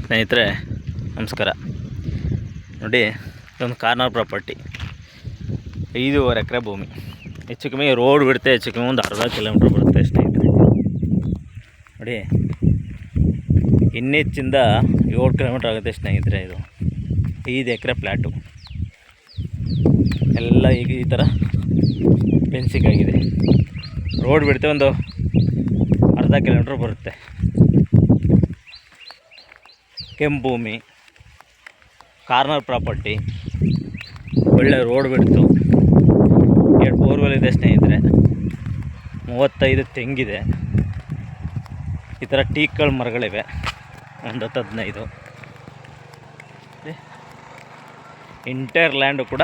ಸ್ನೇಹಿತರೆ ನಮಸ್ಕಾರ. ನೋಡಿ, ಇದೊಂದು ಕಾರ್ನರ್ ಪ್ರಾಪರ್ಟಿ, 5.5 ಎಕರೆ ಭೂಮಿ. ಹೆಚ್ಚು ಕಮ್ಮಿ ರೋಡ್ ಬಿಡುತ್ತೆ, ಹೆಚ್ಚು ಕಮ್ಮಿ ಒಂದು ಅರ್ಧ ಕಿಲೋಮೀಟ್ರ್ ಬರುತ್ತೆ ಸ್ನೇಹಿತರೆ. ನೋಡಿ, ಇನ್ನೆಚ್ಚಿಂದ 7 ಕಿಲೋಮೀಟ್ರ್ ಆಗುತ್ತೆ ಸ್ನೇಹಿತರೆ. ಇದು 5 ಎಕರೆ ಪ್ಲ್ಯಾಟು ಎಲ್ಲ ಈಗ ಈ ಥರ ಫೆನ್ಸಿಂಗ್ ಆಗಿದೆ. ರೋಡ್ ಬಿಡುತ್ತೆ, ಒಂದು ಅರ್ಧ ಕಿಲೋಮೀಟ್ರ್ ಬರುತ್ತೆ. ಕೆಂಪು ಭೂಮಿ, ಕಾರ್ನರ್ ಪ್ರಾಪರ್ಟಿ, ಒಳ್ಳೆ ರೋಡ್ ಬಿಡ್ತು, 2 ಬೋರ್ವೆಲ್ ಇದೆ ಸ್ನೇಹಿತರೆ, 35 ತೆಂಗಿದೆ, ಈ ಥರ ಟೀಕ್ಗಳ ಮರಗಳಿವೆ, ಒಂದು 10-15. ಇಂಟೈರ್ ಲ್ಯಾಂಡು ಕೂಡ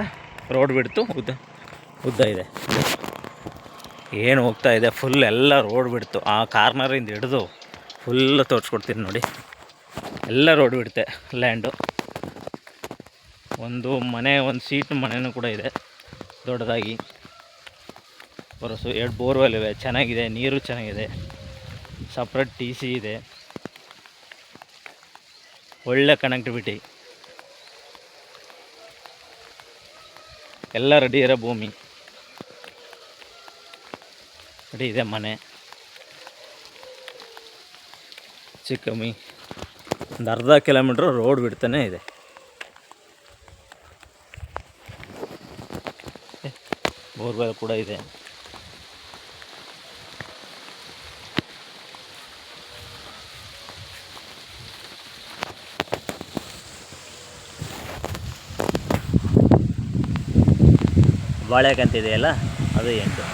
ರೋಡ್ ಬಿಡ್ತು, ಉದ್ದ ಇದೆ. ಏನು ಹೋಗ್ತಾ ಇದೆ, ಫುಲ್ ಎಲ್ಲ ರೋಡ್ ಬಿಡ್ತು. ಆ ಕಾರ್ನರಿಂದ ಹಿಡಿದು ಫುಲ್ ತೋರಿಸ್ಕೊಡ್ತೀನಿ ನೋಡಿ. ಎಲ್ಲ ರೋಡ್ ಬಿಡುತ್ತೆ ಲ್ಯಾಂಡು. ಒಂದು ಮನೆ, ಒಂದು ಸೀಟ್ ಮನೆಯೂ ಕೂಡ ಇದೆ ದೊಡ್ಡದಾಗಿ. ಬರೋಸು 2 ಬೋರ್ವೆಲ್ ಇವೆ, ಚೆನ್ನಾಗಿದೆ, ನೀರು ಚೆನ್ನಾಗಿದೆ, ಸಪ್ರೇಟ್ TC ಇದೆ, ಒಳ್ಳೆ ಕನೆಕ್ಟಿವಿಟಿ, ಎಲ್ಲ ರೆಡಿ ಇರೋ ಭೂಮಿ. ರೆಡಿ ಇದೆ ಮನೆ. ಚಿಕ್ಕಮ್ಮಿ ಒಂದು ಅರ್ಧ ಕಿಲೋಮೀಟ್ರ್ ರೋಡ್ ಬಿಡ್ತಾನೆ ಇದೆ. ಬೋರ್ವೆಲ್ ಕೂಡ ಇದೆ. ಬಾಳೆಕಂತಿದೆಯಲ್ಲ, ಅದು 8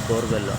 ಬೋರ್ವೆಲ್ಲು.